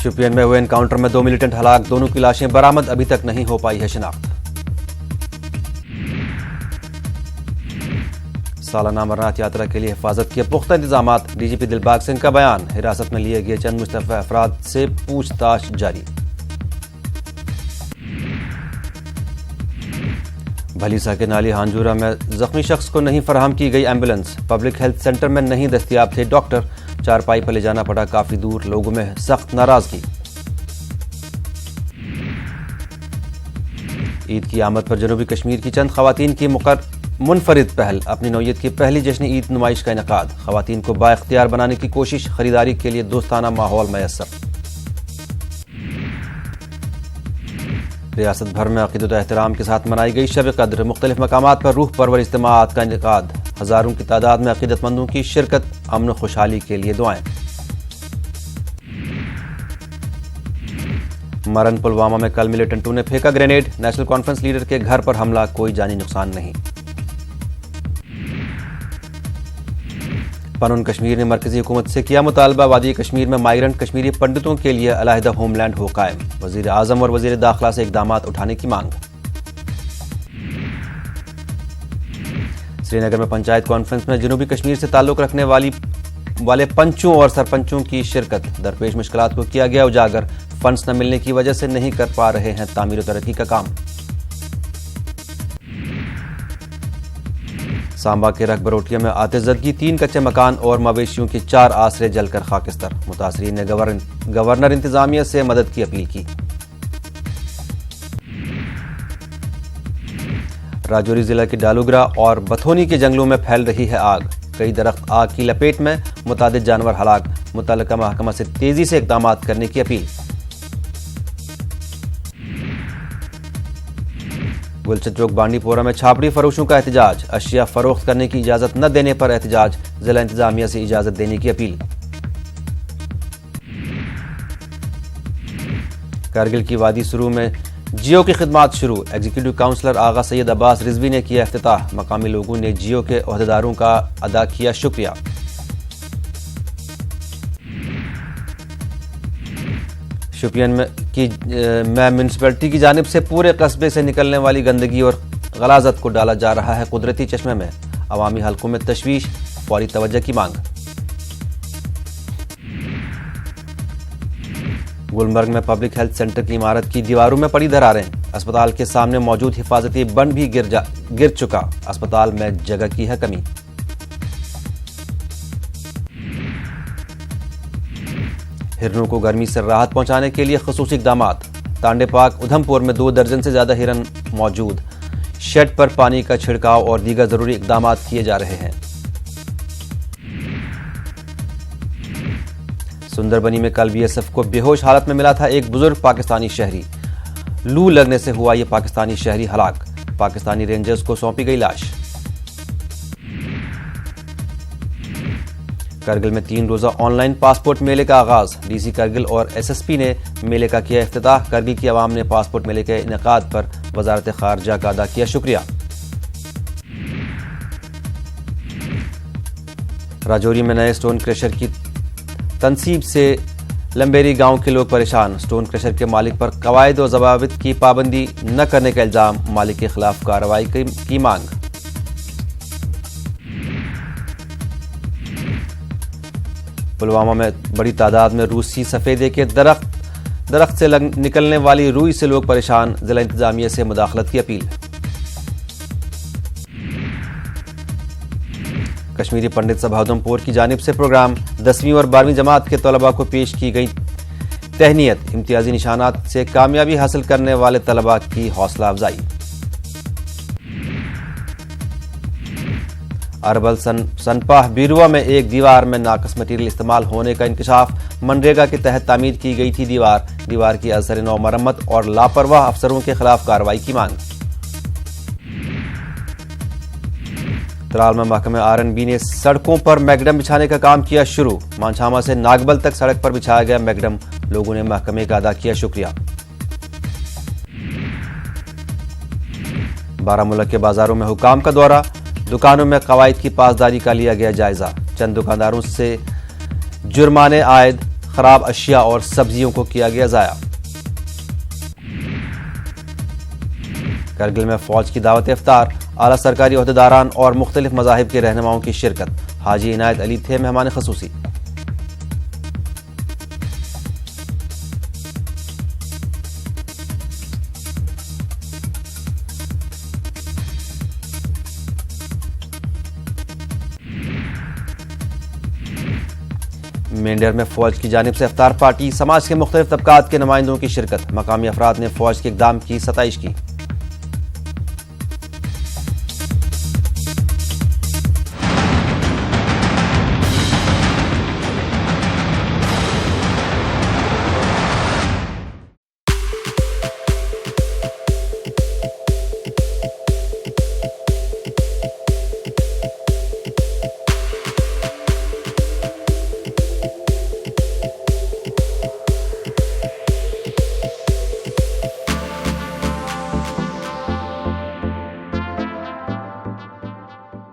شوپین میں ہوئے انکاؤنٹر میں 2 ملیٹنٹ ہلاک، دونوں کی لاشیں برآمد، ابھی تک نہیں ہو پائی ہے شناخت۔ سالانہ امرناتھ یاترا کے لیے حفاظت کے پختہ انتظامات، ڈی جی پی دلباغ سنگھ کا بیان، حراست میں لیے گئے چند مشتبہ افراد سے پوچھ تاچھ جاری۔ بھلیسا کے نالی ہانجورہ میں زخمی شخص کو نہیں فراہم کی گئی ایمبولینس، پبلک ہیلتھ سینٹر میں نہیں دستیاب تھے ڈاکٹر، چارپائی پر لے جانا پڑا کافی دور، لوگوں میں سخت ناراضگی۔ عید کی آمد پر جنوبی کشمیر کی چند خواتین کی منفرد پہل، اپنی نوعیت کی پہلی جشن عید نمائش کا انعقاد، خواتین کو بااختیار بنانے کی کوشش، خریداری کے لیے دوستانہ ماحول میسر۔ ریاست بھر میں عقیدت و احترام کے ساتھ منائی گئی شب قدر، مختلف مقامات پر روح پرور اجتماعات کا انعقاد، ہزاروں کی تعداد میں عقیدت مندوں کی شرکت، امن و خوشحالی کے لیے دعائیں۔ مرن پلوامہ میں کل ملیٹنٹوں نے پھینکا گرینیڈ، نیشنل کانفرنس لیڈر کے گھر پر حملہ، کوئی جانی نقصان نہیں۔ پنون کشمیر نے مرکزی حکومت سے کیا مطالبہ، وادی کشمیر میں مائیگرنٹ کشمیری پنڈتوں کے لیے علیحدہ ہوم لینڈ ہو قائم، وزیر اعظم اور وزیر داخلہ سے اقدامات اٹھانے کی مانگ۔ سری نگر میں پنچایت کانفرنس میں جنوبی کشمیر سے تعلق رکھنے والے پنچوں اور سرپنچوں کی شرکت، درپیش مشکلات کو کیا گیا اجاگر، فنڈز نہ ملنے کی وجہ سے نہیں کر پا رہے ہیں تعمیر و ترقی کا کام۔ سامبا کے رق بروٹیا میں آتش زدگی، 3 کچے مکان اور مویشیوں کے 4 آسرے جل کر خاکستر، متاثرین نے گورنر انتظامیہ سے مدد کی اپیل کی۔ راجوری ضلع کے ڈالوگرا اور بتھونی کے جنگلوں میں پھیل رہی ہے آگ، کئی درخت آگ کی لپیٹ میں، متعدد جانور ہلاک، متعلقہ محکمہ سے تیزی سے اقدامات کرنے کی اپیل۔ گلشن چوک بانڈی پورہ میں چھاپڑی فروشوں کا احتجاج، اشیاء فروخت کرنے کی اجازت نہ دینے پر احتجاج، ضلع انتظامیہ سے اجازت دینے کی اپیل۔ کارگل کی وادی سرو میں جیو کی خدمات شروع، ایگزیکٹو کونسلر آغا سید عباس رضوی نے کیا افتتاح، مقامی لوگوں نے جیو کے عہدیداروں کا ادا کیا شکریہ۔ شوپین میں میونسپلٹی کی جانب سے پورے قصبے سے نکلنے والی گندگی اور غلاظت کو ڈالا جا رہا ہے قدرتی چشمے میں، عوامی حلقوں میں تشویش، فوری توجہ کی مانگ۔ گلمرگ میں پبلک ہیلتھ سینٹر کی عمارت کی دیواروں میں پڑی دراریں، اسپتال کے سامنے موجود حفاظتی بند بھی گر چکا، اسپتال میں جگہ کی ہے کمی۔ ہرنوں کو گرمی سے راحت پہنچانے کے لیے خصوصی اقدامات، تانڈے پاک ادھم پور میں 2 درجن سے زیادہ ہرن موجود، شیڈ پر پانی کا چھڑکاؤ اور دیگر ضروری اقدامات کیے جا رہے ہیں۔ سندر بنی میں کل بی ایس ایف کو بے ہوش حالت میں ملا تھا ایک بزرگ پاکستانی شہری، لو لگنے سے ہوا یہ پاکستانی شہری ہلاک، پاکستانی رینجرز کو سونپی گئی لاش۔ کرگل میں 3 روزہ آن لائن پاسپورٹ میلے کا آغاز، ڈی سی کرگل اور ایس ایس پی نے میلے کا کیا افتتاح، کرگل کی عوام نے پاسپورٹ میلے کے انعقاد پر وزارت خارجہ کا ادا کیا شکریہ۔ راجوری میں نئے سٹون کریشر کی تنصیب سے لمبیری گاؤں کے لوگ پریشان، سٹون کریشر کے مالک پر قواعد و ضوابط کی پابندی نہ کرنے کا الزام، مالک کے خلاف کارروائی کی مانگ۔ پلوامہ میں بڑی تعداد میں روسی سفیدے کے درخت سے نکلنے والی روئی سے لوگ پریشان، ضلع انتظامیہ سے مداخلت کی اپیل۔ کشمیری پنڈت سبھا ادھم پور کی جانب سے پروگرام، 10ویں اور 12ویں جماعت کے طلباء کو پیش کی گئی تہنیت، امتیازی نشانات سے کامیابی حاصل کرنے والے طلباء کی حوصلہ افزائی۔ اربل سنپاہ بیروا میں ایک دیوار میں ناقص مٹیریل استعمال ہونے کا انکشاف، منریگا کے تحت تعمیر کی گئی تھی دیوار کی اثر نو مرمت اور لاپرواہ افسروں کے خلاف کارروائی کی مانگ۔ ترال میں محکمہ RNB نے سڑکوں پر میگڈم بچھانے کا کام کیا شروع، مانچھاما سے ناگبل تک سڑک پر بچھایا گیا میگڈم، لوگوں نے محکمے کا ادا کیا شکریہ۔ بارہمولہ کے بازاروں میں حکام کا دورہ، دکانوں میں قواعد کی پاسداری کا لیا گیا جائزہ، چند دکانداروں سے جرمانے عائد، خراب اشیاء اور سبزیوں کو کیا گیا ضائع۔ کرگل میں فوج کی دعوت افطار، اعلیٰ سرکاری عہدیداران اور مختلف مذاہب کے رہنماؤں کی شرکت، حاجی عنایت علی تھے مہمان خصوصی۔ مینڈیر میں فوج کی جانب سے افطار پارٹی، سماج کے مختلف طبقات کے نمائندوں کی شرکت، مقامی افراد نے فوج کے اقدام کی ستائش کی۔